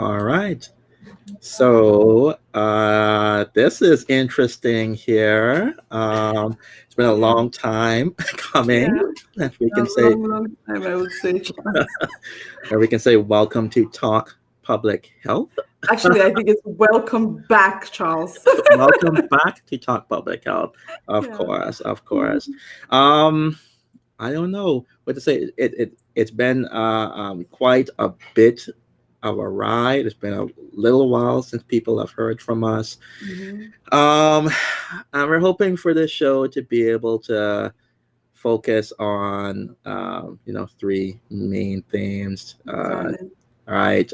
All right. So this is interesting here. It's been a Yeah. long time coming. Yeah, If we a can say, long time, I would say, Charles. or we can say, welcome to Talk Public Health. Actually, I think it's welcome back, Charles. Welcome back to Talk Public Health. Of Yeah. course, of course. Um, I don't know what to say. It's been quite a bit of a ride. It's been a little while since people have heard from us. Mhm. Um, and we're hoping for this show to be able to focus on three main themes. Got it. All right.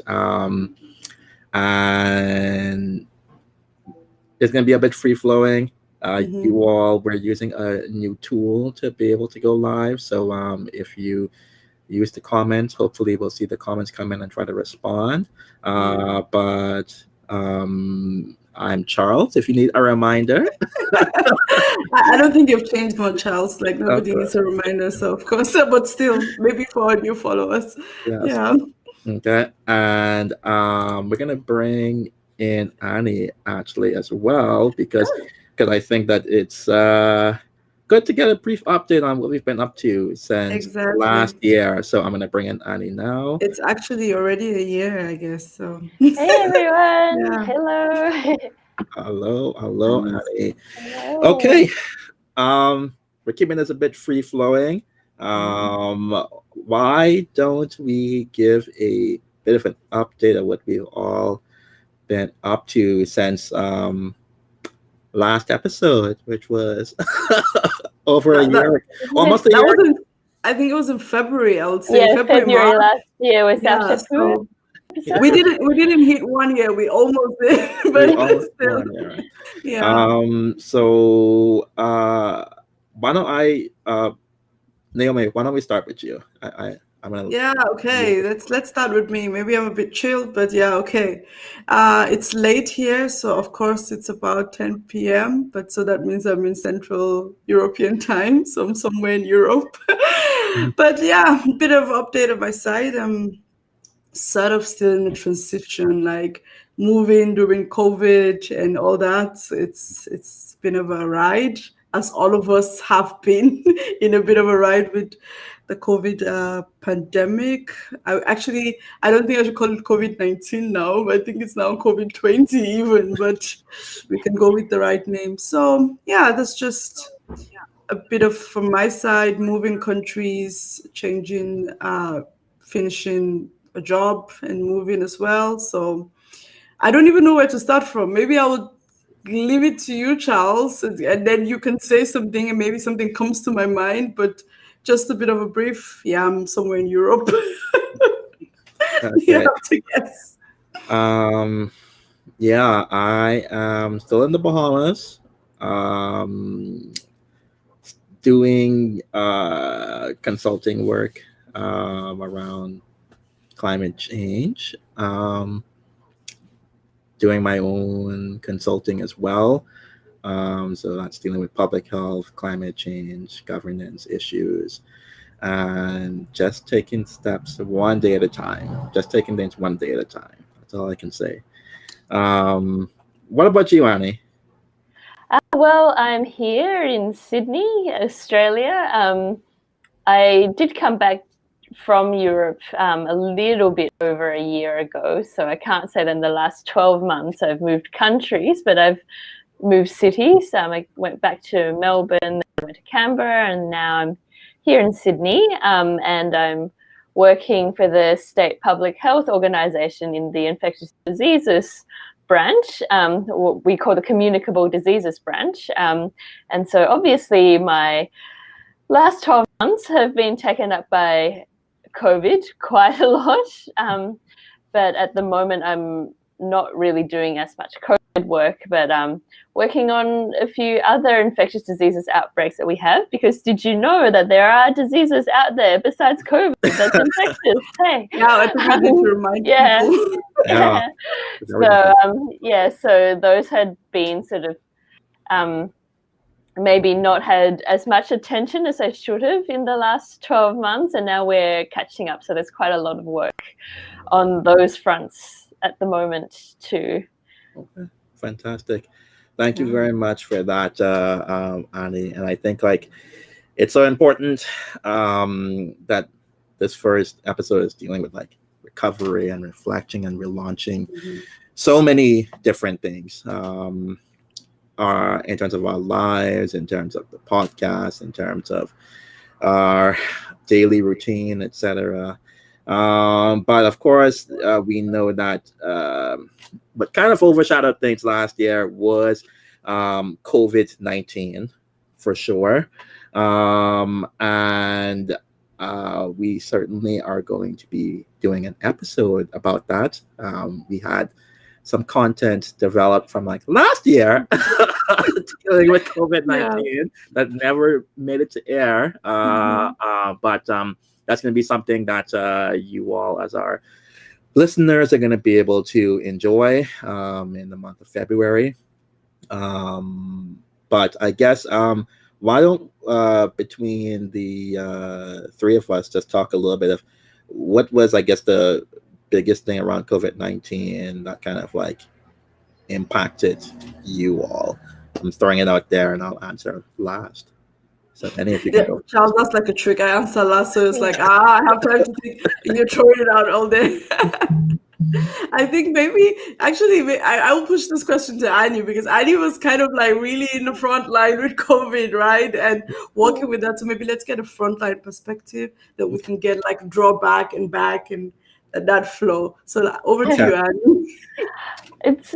And it's going to be a bit free flowing. Mhm. You all, we're using a new tool to be able to go live. So if you use the comments, hopefully we'll see the comments come in and try to respond. But I'm Charles, if you need a reminder. I don't think you've changed much, Charles. Like Of nobody needs course. a reminder, so of course. But still, maybe for our new followers. Yes. Yeah. Okay. And we're going to bring in Annie actually as well because I think that it's good to get a brief update on what we've been up to since Exactly. last year. So I'm going to bring in Annie now. It's actually already a year, I guess. So. Hey everyone! Yeah. Hello. Hello, Annie. Hello. Okay. We're keeping this a bit free flowing. Why don't we give a bit of an update of what we've all been up to since last episode, which was over a year, almost a year. I think it was in February. I would say Yeah, February March. last year was our So we didn't hit 1 year. We almost did, but still. Right. Yeah. So why don't I, Naomi? Why don't we start with you? I'm gonna. Yeah. Okay. Let's start with me. Maybe I'm a bit chilled, but yeah. Okay. It's late here, so of course it's about 10 p.m. But so that means I'm in Central European time, so I'm somewhere in Europe. But yeah, a bit of update on my side. I'm sort of still in the transition, like moving during COVID and all that. It's been of a ride, as all of us have been in a bit of a ride with the COVID pandemic. I don't think I should call it COVID-19 now, but I think it's now COVID-20 even, but we can go with the right name. So yeah, that's just a bit of, from my side, moving countries, changing, finishing a job and moving as well. So I don't even know where to start from. Maybe I would leave it to you, Charles, and then you can say something and maybe something comes to my mind, but just a bit of a brief. Yeah, I'm somewhere in Europe. You have to guess. Yeah, I am still in the Bahamas. Doing consulting work around climate change. Doing my own consulting as well. So that's dealing with public health, climate change, governance issues, and just taking steps one day at a time. Just taking things one day at a time. That's all I can say. What about you, Annie? Well, I'm here in Sydney, Australia. I did come back from Europe a little bit over a year ago, so I can't say that in the last 12 months I've moved countries, but I've moved cities. I went back to Melbourne, then I went to Canberra, and now I'm here in Sydney, and I'm working for the State Public Health Organisation in the infectious diseases branch, what we call the communicable diseases branch. And so obviously my last 12 months have been taken up by COVID quite a lot. But at the moment, I'm not really doing as much COVID work, but working on a few other infectious diseases outbreaks that we have. Because did you know that there are diseases out there besides COVID that's infectious? Hey. Yeah, I think we need to remind people. Yeah. So those had been sort of maybe not had as much attention as they should have in the last 12 months, and now we're catching up. So there's quite a lot of work on those fronts at the moment too. Okay, fantastic. Thank you very much for that, Annie. And I think like it's so important that this first episode is dealing with like recovery and reflecting and relaunching so many different things in terms of our lives, in terms of the podcast, in terms of our daily routine, etc. But of course, we know that what kind of overshadowed things last year was COVID-19 for sure. And we certainly are going to be doing an episode about that. We had some content developed from like last year dealing with COVID-19 that never made it to air. But that's going to be something that you all, as our listeners, are going to be able to enjoy in the month of February. But I guess why don't between the three of us just talk a little bit of what was, I guess, the biggest thing around COVID-19 that kind of like impacted you all? I'm throwing it out there and I'll answer last. So any of you can go. Charles, that's like a trick. I answer last, so it's like, I have time to think. You're throwing it out all day. I think maybe, actually, I will push this question to Annie, because Annie was kind of like really in the front line with COVID, right? And working with that. So maybe let's get a frontline perspective that we can get like draw back and that flow. So over to you, Annie. It's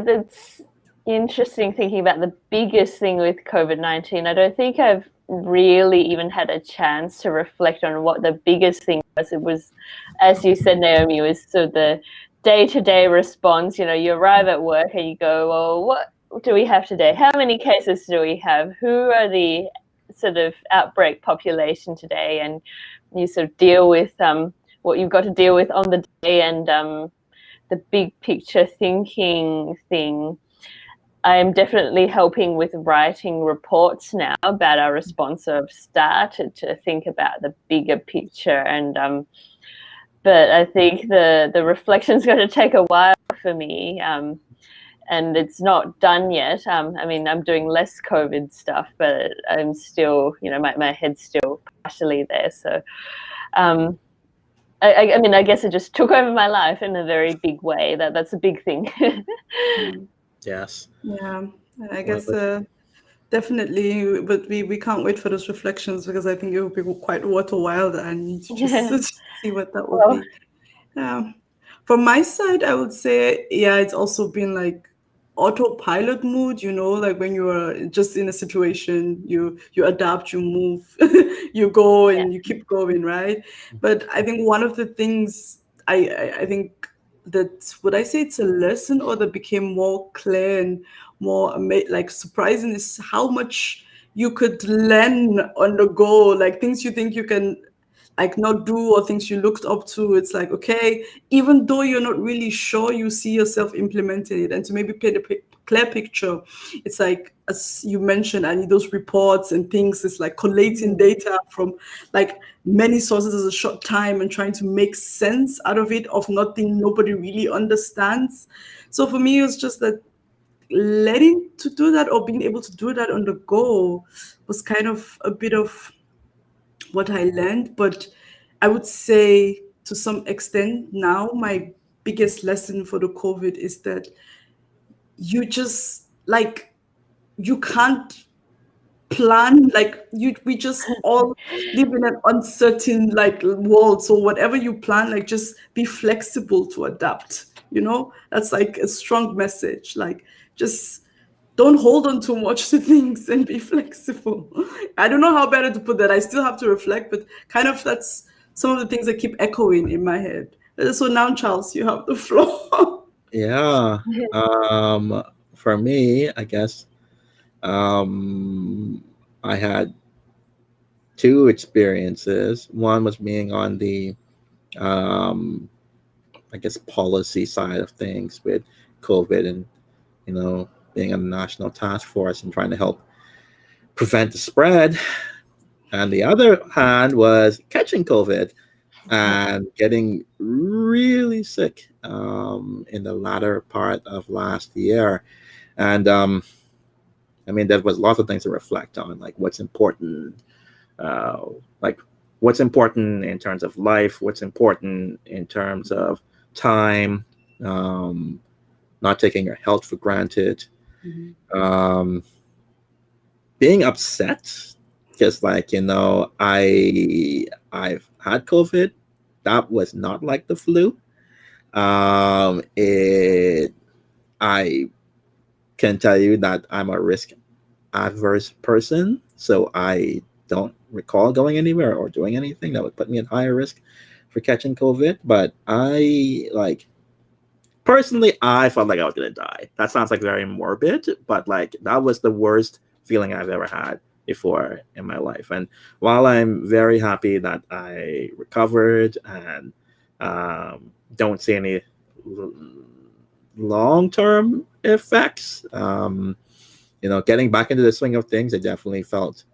that's interesting thinking about the biggest thing with COVID-19. I don't think I've really even had a chance to reflect on what the biggest thing was. It was, as you said, Naomi, was so the day-to-day response. You know, you arrive at work and you go, well, what do we have today? How many cases do we have? Who are the sort of outbreak population today? And you sort of deal with what you've got to deal with on the day, and the big picture thinking thing. I'm definitely helping with writing reports now about our response. So I've started to think about the bigger picture, and but I think the reflection's going to take a while for me, and it's not done yet. I mean, I'm doing less COVID stuff, but I'm still, you know, my head's still partially there. So I mean, I guess it just took over my life in a very big way. That's a big thing. Yes. Yeah, I guess definitely, but we can't wait for those reflections, because I think it will be quite wild, and I need to just see what that will be. From my side, I would say, it's also been like autopilot mood, you know, like when you are just in a situation, you adapt, you move, you go, and you keep going, right? But I think one of the things I think that, would I say it's a lesson, or that became more clear and more like surprising, is how much you could learn on the go, like things you think you can like not do, or things you looked up to. It's like, okay, even though you're not really sure, you see yourself implementing it. And to maybe paint a clear picture, it's like, as you mentioned, I need those reports and things. It's like collating data from like many sources in a short time and trying to make sense out of it, of nothing nobody really understands. So for me, it was just that letting to do that, or being able to do that on the go, was kind of a bit of what I learned. But I would say, to some extent now, my biggest lesson for the COVID is that you just like, you can't plan, like we just all live in an uncertain like world. So whatever you plan, like just be flexible to adapt, you know. That's like a strong message. Like, just don't hold on too much to things and be flexible. I don't know how better to put that. I still have to reflect, but kind of that's some of the things that keep echoing in my head. So now, Charles, you have the floor. Yeah. For me, I guess I had two experiences. One was being on the I guess policy side of things with COVID, and you know, being on the national task force and trying to help prevent the spread. And the other hand was catching COVID and getting really sick in the latter part of last year. And I mean, there was lots of things to reflect on, like what's important, uh, like what's important in terms of life, what's important in terms of time, um, not taking your health for granted, um, being upset because, like, I've had COVID. That was not like the flu. It I can tell you that I'm a risk adverse person, so I don't recall going anywhere or doing anything that would put me at higher risk for catching COVID. But personally, I felt like I was gonna die. That sounds like very morbid, but like that was the worst feeling I've ever had before in my life. And while I'm very happy that I recovered and don't see any long-term effects, getting back into the swing of things, I definitely felt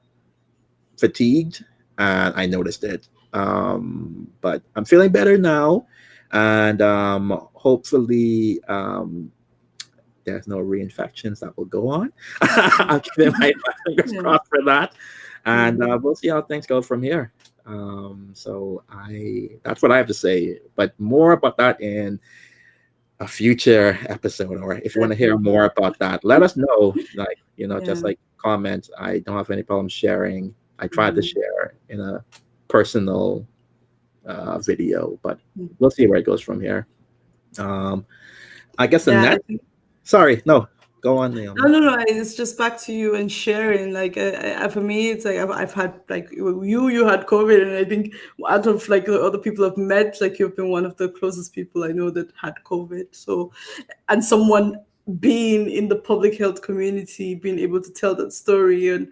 fatigued, and I noticed it. But I'm feeling better now, and hopefully there's no reinfections that will go on. I'm keeping my fingers crossed for that, and we'll see how things go from here. So that's what I have to say, but more about that in a future episode, or if you want to hear more about that, let us know. Just like comment. I don't have any problem sharing. I tried to share in a personal video, but we'll see where it goes from here. I guess the next. Sorry, no. Go on, Naomi. No. It's just back to you and sharing. Like, for me, it's like I've had like you had COVID, and I think out of like the other people I've met, like you've been one of the closest people I know that had COVID. So, and someone being in the public health community, being able to tell that story, and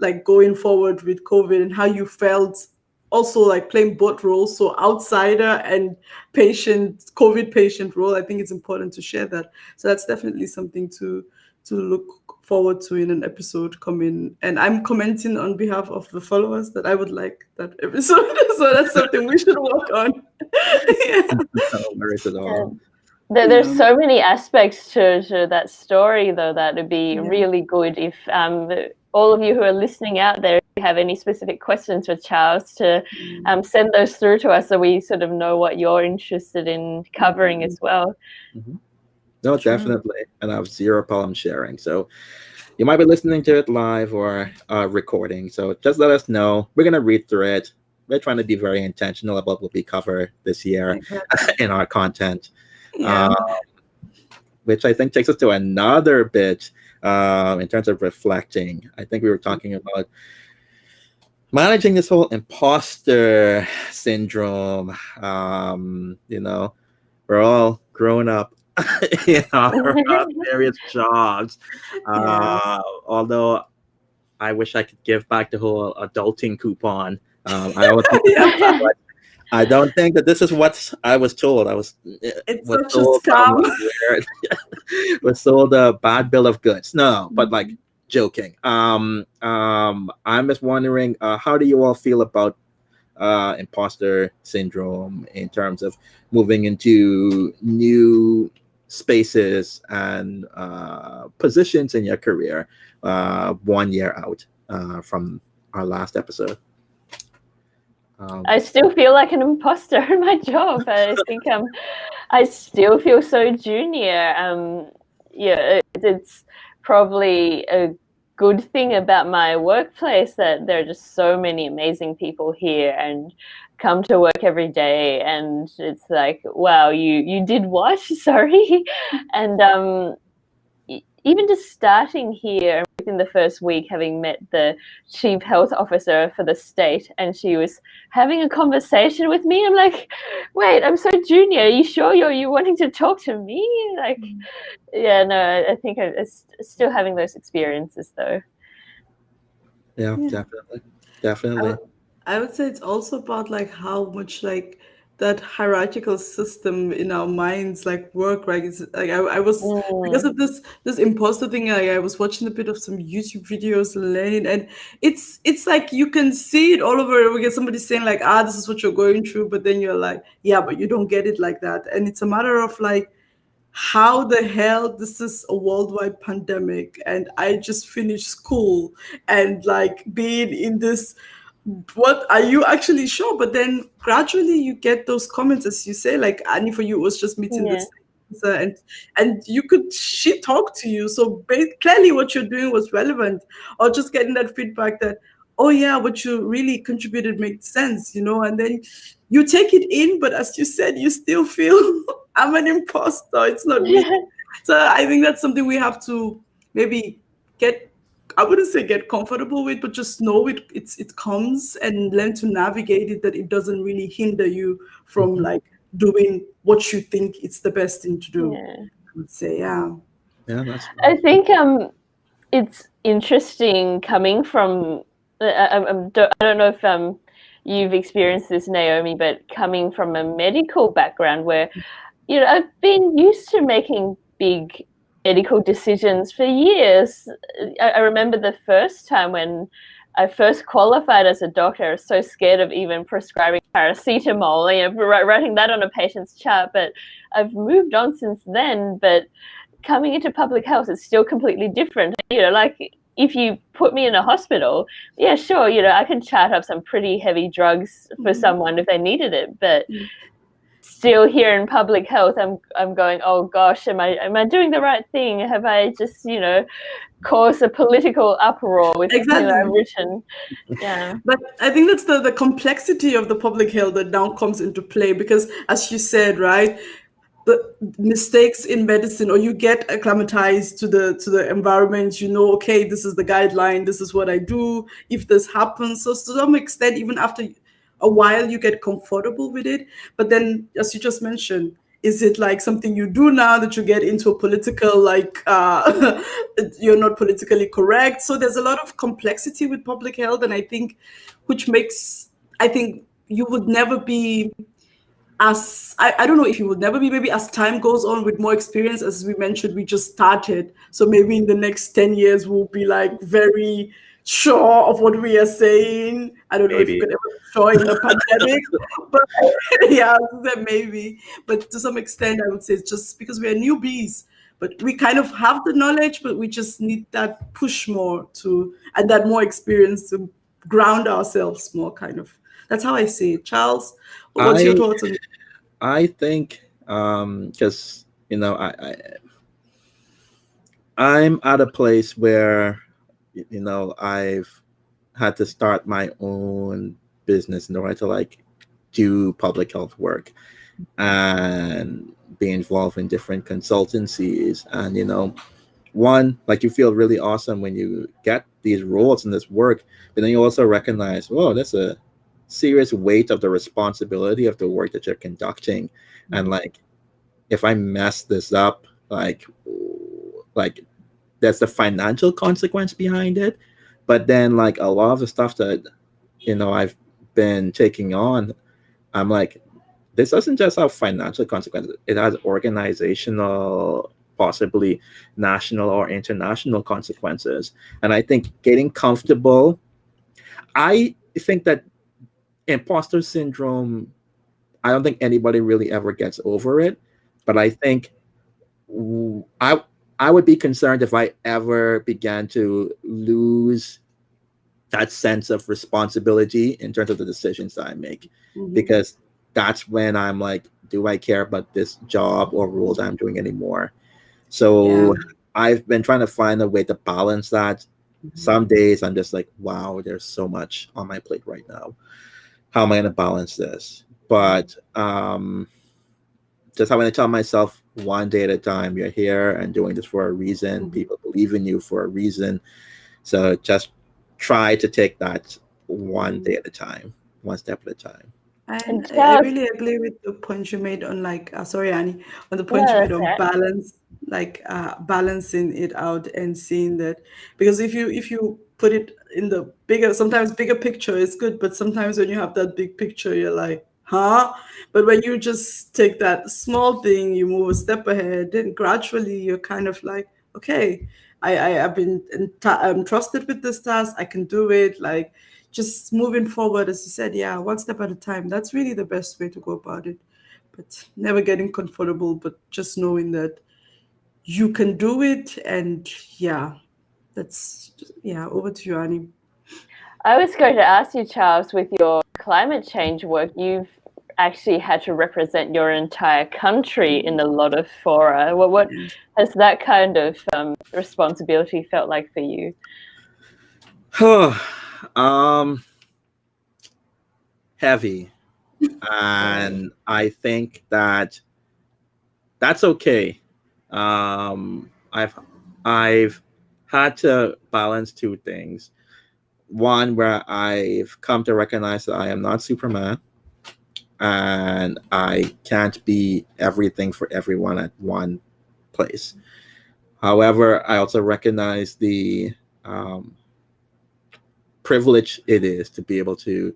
like going forward with COVID and how you felt. Also, like playing both roles, so outsider and COVID patient role. I think it's important to share that. So that's definitely something to look forward to in an episode coming. And I'm commenting on behalf of the followers that I would like that episode. So that's something we should work on. No worries at all. There's so many aspects to that story, though, that would be really good if all of you who are listening out there, if you have any specific questions for Charles, to send those through to us so we sort of know what you're interested in covering as well. No, definitely. And I have zero problem sharing. So you might be listening to it live or recording. So just let us know. We're going to read through it. We're trying to be very intentional about what we cover this year in our content. Which I think takes us to another bit in terms of reflecting. I think we were talking about managing this whole imposter syndrome. We're all grown up in our various jobs. Although I wish I could give back the whole adulting coupon. I don't think that this is what I was told. It's such a scam. Was sold a bad bill of goods. No, but like joking. I'm just wondering, how do you all feel about imposter syndrome in terms of moving into new spaces and positions in your career 1 year out from our last episode? I still feel like an imposter in my job. I think I still feel so junior. It's probably a good thing about my workplace that there are just so many amazing people here and come to work every day, and it's like, wow, you did what? Sorry. And even just starting here within the first week, having met the chief health officer for the state, and she was having a conversation with me. I'm like, wait, I'm so junior. Are you sure you're wanting to talk to me? Like, I think it's still having those experiences though. Yeah, definitely. I would say it's also about like how much like that hierarchical system in our minds like work, right? It's like I was because of this imposter thing, I was watching a bit of some YouTube videos and learning, and it's like you can see it all over again. Somebody saying like, this is what you're going through, but then you're like, yeah, but you don't get it like that. And it's a matter of like, how the hell this is a worldwide pandemic and I just finished school and like being in this, what are you actually sure? But then gradually you get those comments, as you say, like Annie, for you it was just meeting Yeah. this and you could, she talked to you, so clearly what you're doing was relevant, or just getting that feedback that, oh yeah, what you really contributed made sense, and then you take it in, but as you said, you still feel I'm an imposter, it's not me. So I think that's something we have to maybe get, I wouldn't say get comfortable with, but just know it comes, and learn to navigate it, that it doesn't really hinder you from like doing what you think it's the best thing to do. Yeah. I would say, yeah. Yeah, that's I think it's interesting coming from. I don't know if you've experienced this, Naomi, but coming from a medical background where, I've been used to making big medical decisions for years. I remember the first time when I first qualified as a doctor, I was so scared of even prescribing paracetamol, writing that on a patient's chart. But I've moved on since then. But coming into public health is still completely different. Like if you put me in a hospital, yeah, sure, I can chart up some pretty heavy drugs for someone if they needed it. But still here in public health, I'm going, oh gosh, am I doing the right thing? Have I just, caused a political uproar with something that I've written? Yeah. But I think that's the complexity of the public health that now comes into play, because as you said, right, the mistakes in medicine, or you get acclimatized to the environment, okay, this is the guideline, this is what I do if this happens. So to some extent, even after a while, you get comfortable with it. But then, as you just mentioned, is it like something you do now that you get into a political, like you're not politically correct? So there's a lot of complexity with public health, and I think you would never be as I don't know if you would never be, maybe as time goes on with more experience, as we mentioned, we just started. So maybe in the next 10 years, we'll be like very sure of what we are saying. I don't know if you could ever be sure in a pandemic, but yeah, maybe. But to some extent, I would say it's just because we are newbies, but we kind of have the knowledge, but we just need that push more and that more experience to ground ourselves more, kind of. That's how I see it. Charles, what's your thoughts on it? I think because I'm at a place where I've had to start my own business in order to like do public health work and be involved in different consultancies. And one, like, you feel really awesome when you get these roles in this work, but then you also recognize, whoa, that's a serious weight of the responsibility of the work that you're conducting. And like, if I mess this up, like there's the financial consequence behind it. But then like a lot of the stuff that I've been taking on, I'm like, this doesn't just have financial consequences, it has organizational, possibly national or international consequences. And I think getting comfortable, I think that imposter syndrome, I don't think anybody really ever gets over it. But I think I would be concerned if I ever began to lose that sense of responsibility in terms of the decisions that I make. Because that's when I'm like, do I care about this job or role that I'm doing anymore? So I've been trying to find a way to balance that. Some days I'm just like, wow, there's so much on my plate right now. How am I going to balance this? But just having to tell myself, one day at a time, you're here and doing this for a reason. People believe in you for a reason. So just try to take that one day at a time, one step at a time. And I really agree with the point you made on like, sorry, Annie, on the point you made on balance, like balancing it out and seeing that, because if you put it in the sometimes bigger picture is good, but sometimes when you have that big picture, you're like, huh? But when you just take that small thing, you move a step ahead, then gradually you're kind of like, okay, I've been trusted with this task. I can do it. Like just moving forward, as you said, yeah, one step at a time. That's really the best way to go about it. But never getting comfortable, but just knowing that you can do it. And yeah, that's, yeah, over to you, Annie. I was going to ask you, Charles, with your climate change work, you've actually had to represent your entire country in a lot of fora. What has that kind of responsibility felt like for you? Heavy. And I think that that's okay. I've had to balance two things. One, where I've come to recognize that I am not Superman, and I can't be everything for everyone at one place. However, I also recognize the privilege it is to be able to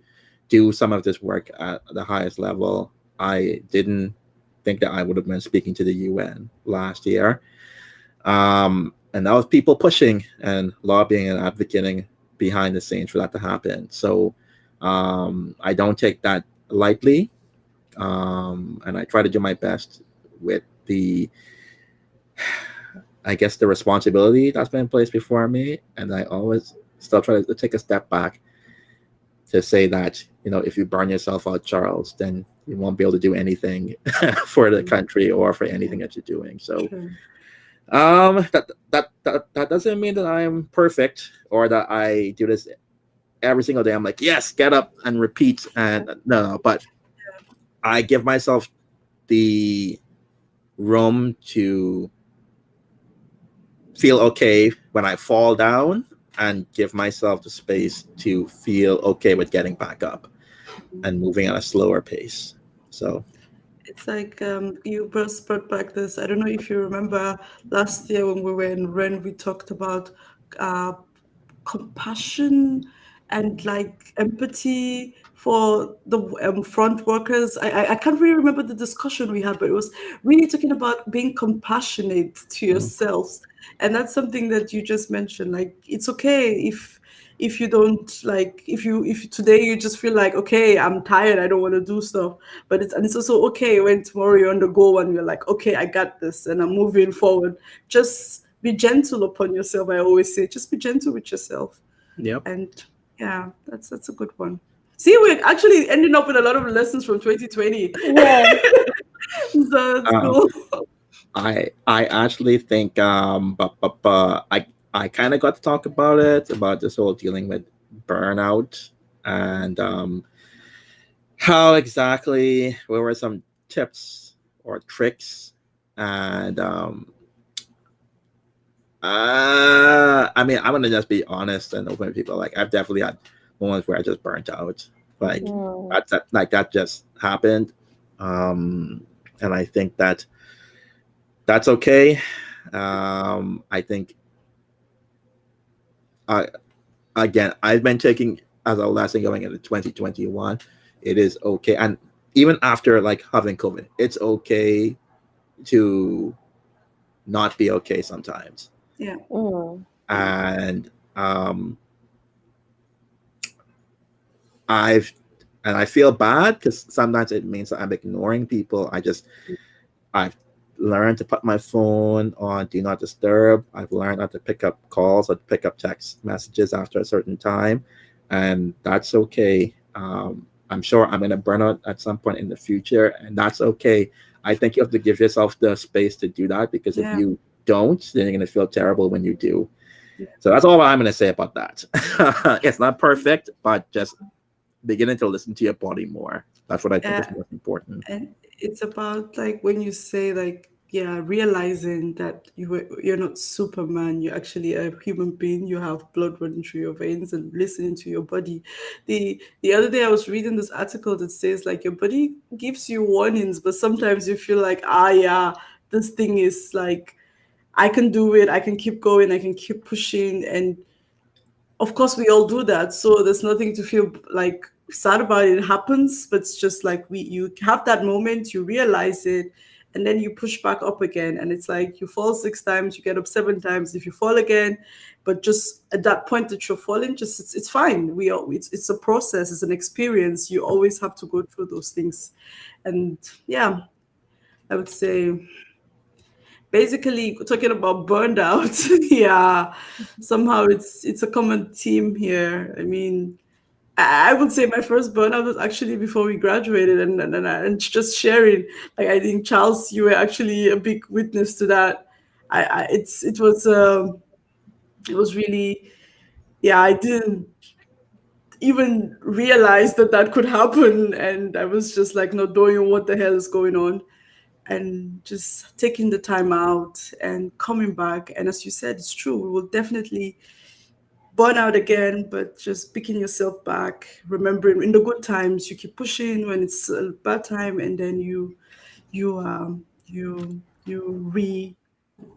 do some of this work at the highest level. I didn't think that I would have been speaking to the UN last year. And that was people pushing and lobbying and advocating behind the scenes for that to happen. So I don't take that lightly. And I try to do my best with the, I guess, the responsibility that's been placed before me. And I always still try to take a step back to say that, if you burn yourself out, Charles, then you won't be able to do anything for the country or for anything that you're doing. So that doesn't mean that I'm perfect or that I do this every single day. I'm like, yes, get up and repeat. And no, but I give myself the room to feel okay when I fall down and give myself the space to feel okay with getting back up and moving at a slower pace. So it's like you first brought back this. I don't know if you remember last year when we were in Ren, we talked about uh, compassion and like empathy for the front workers. I can't really remember the discussion we had, but it was really talking about being compassionate to yourselves. And that's something that you just mentioned. Like it's okay if you don't like if today you just feel like, okay, I'm tired, I don't want to do stuff, but it's also okay when tomorrow you're on the go and you're like, okay, I got this and I'm moving forward. Just be gentle upon yourself. I always say, just be gentle with yourself. Yep. And yeah, that's a good one. See, we're actually ending up with a lot of lessons from 2020. Yeah. So it's cool. I actually think but I kind of got to talk about this whole dealing with burnout and how exactly what were some tips or tricks and I mean, I'm gonna just be honest and open with people. Like I've definitely had moments where I just burnt out. Like that just happened. And I think that's okay. I think again, I've been taking as a lesson going into 2021. It is okay, and even after like having COVID, it's okay to not be okay sometimes. Yeah. And I feel bad because sometimes it means that I'm ignoring people. I've learned to put my phone on do not disturb. I've learned not to pick up calls or pick up text messages after a certain time, and that's okay. I'm sure I'm gonna burn out at some point in the future, and that's okay. I think you have to give yourself the space to do that because if you don't, then you're gonna feel terrible when you do. So that's all I'm gonna say about that. It's not perfect, but just beginning to listen to your body more. That's what I think is most important. And it's about like when you say like, yeah, realizing that you're not Superman, you're actually a human being, you have blood running through your veins and listening to your body. The other day I was reading this article that says like your body gives you warnings, but sometimes you feel like, yeah, this thing is like, I can do it, I can keep going, I can keep pushing. And of course we all do that, so there's nothing to feel like sad about it, it happens, but it's just like you have that moment, you realize it, and then you push back up again. And it's like you fall 6 times, you get up 7 times. If you fall again, but just at that point that you're falling, just it's fine. It's a process, it's an experience. You always have to go through those things. And yeah, I would say basically talking about burned out. Yeah, somehow it's a common theme here. I mean, I would say my first burnout was actually before we graduated, and just sharing. Like I think Charles, you were actually a big witness to that. It was really, yeah. I didn't even realize that that could happen, and I was just like not knowing what the hell is going on, and just taking the time out and coming back. And as you said, it's true. We will definitely burn out again, but just picking yourself back, remembering in the good times you keep pushing when it's a bad time, and then you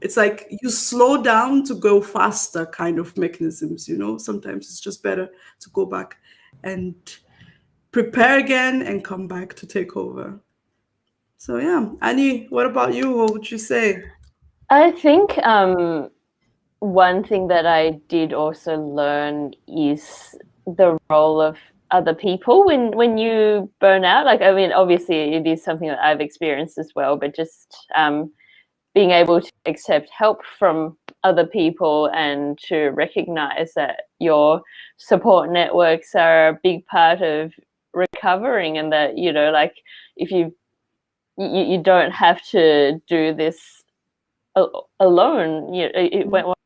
it's like you slow down to go faster kind of mechanisms, sometimes it's just better to go back and prepare again and come back to take over. So yeah, Annie, what about you? What would you say? I think one thing that I did also learn is the role of other people when you burn out. Like, I mean, obviously it is something that I've experienced as well, but just being able to accept help from other people and to recognize that your support networks are a big part of recovering, and that, like if you don't have to do this alone.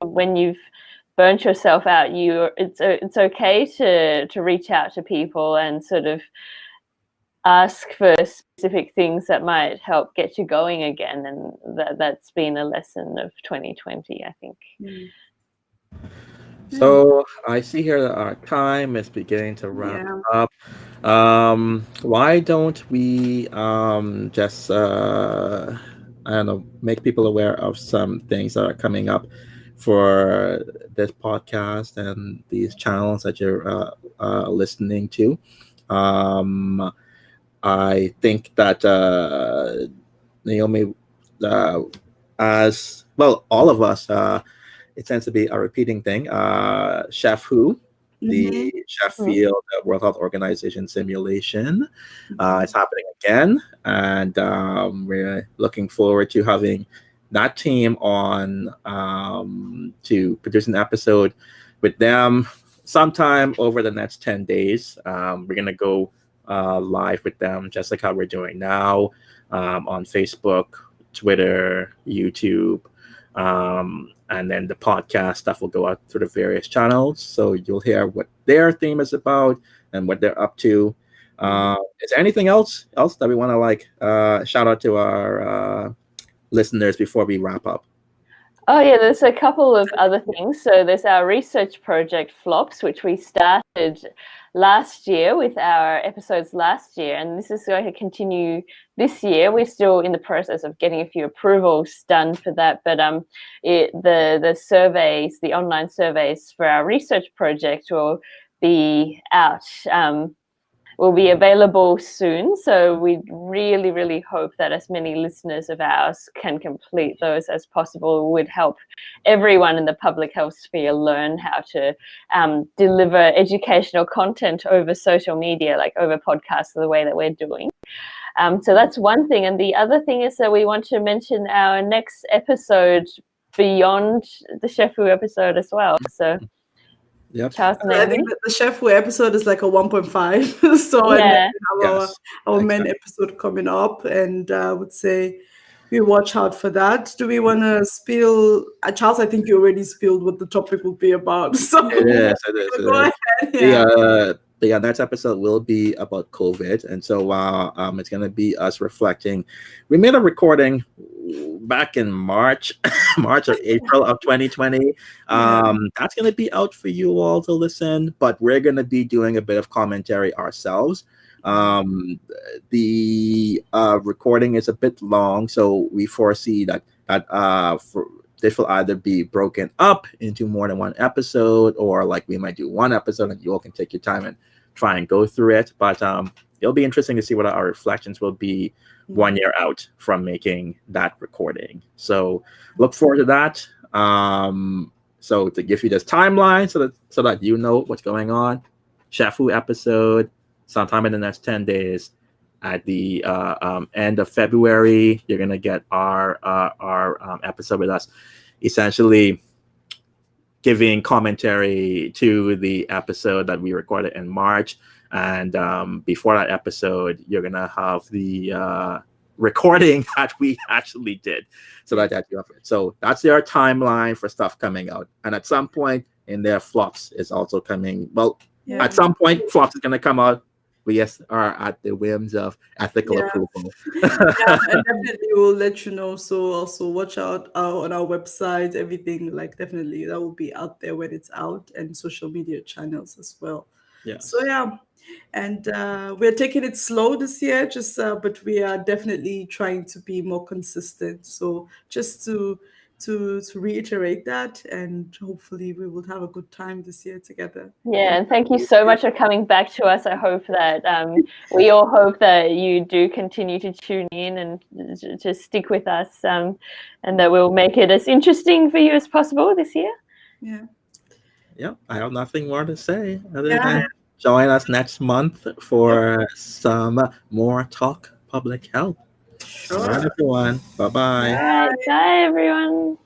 When you've burnt yourself out, it's okay to reach out to people and sort of ask for specific things that might help get you going again. And that's been a lesson of 2020, I think. So I see here that our time is beginning to wrap up. Why don't we just I don't know, make people aware of some things that are coming up for this podcast and these channels that you're listening to. I think that Naomi, as well, all of us, it tends to be a repeating thing. Chef Who, the Chef Field World Health Organization simulation, is happening again, and we're looking forward to having that team on to produce an episode with them sometime over the next 10 days. We're gonna go live with them, just like how we're doing now, on Facebook, Twitter, YouTube, and then the podcast stuff will go out through the various channels. So you'll hear what their theme is about and what they're up to. Is there anything else that we want to shout out to our listeners before we wrap up? Oh yeah, there's a couple of other things. So there's our research project Flops, which we started last year with our episodes last year, and this is going to continue this year. We're still in the process of getting a few approvals done for that, but the surveys, the online surveys for our research project will be out. Will be available soon. So we really, really hope that as many listeners of ours can complete those as possible. It would help everyone in the public health sphere learn how to deliver educational content over social media, like over podcasts, the way that we're doing. So that's one thing. And the other thing is that we want to mention our next episode beyond the Chef Who episode as well. So yep. I think that the Chef Who episode is like a 1.5. So yeah. we have our main episode coming up, and I would say we watch out for that. Do we want to spill? Charles, I think you already spilled what the topic will be about. So it is. Go ahead. The next episode will be about COVID, and so it's going to be us reflecting. We made a recording back in March or April of 2020. That's going to be out for you all to listen, but we're going to be doing a bit of commentary ourselves. The recording is a bit long, so we foresee that this will either be broken up into more than one episode, or like we might do one episode and you all can take your time and try and go through it. But it'll be interesting to see what our reflections will be 1 year out from making that recording. So look forward to that. So to give you this timeline so that you know what's going on, Shefu episode sometime in the next 10 days. At the end of February, you're gonna get our episode with us, essentially giving commentary to the episode that we recorded in March. And before that episode, you're gonna have the recording that we actually did, so that you have it. So that's their timeline for stuff coming out. And at some point in there, Flops is also coming. Well, at some point, Flops is gonna come out. We are at the whims of ethical approval. And definitely we'll let you know. So also watch out on our website, everything, like definitely that will be out there when it's out, and social media channels as well. Yes. So yeah, and we're taking it slow this year, just but we are definitely trying to be more consistent. So just to reiterate that, and hopefully we will have a good time this year together. Yeah, and thank you so much for coming back to us. I hope that we all hope that you do continue to tune in and to stick with us, and that we'll make it as interesting for you as possible this year. Yeah, I have nothing more to say other than join us next month for some more Talk Public Health. Sure. All right, everyone. Bye-bye. All right, bye everyone.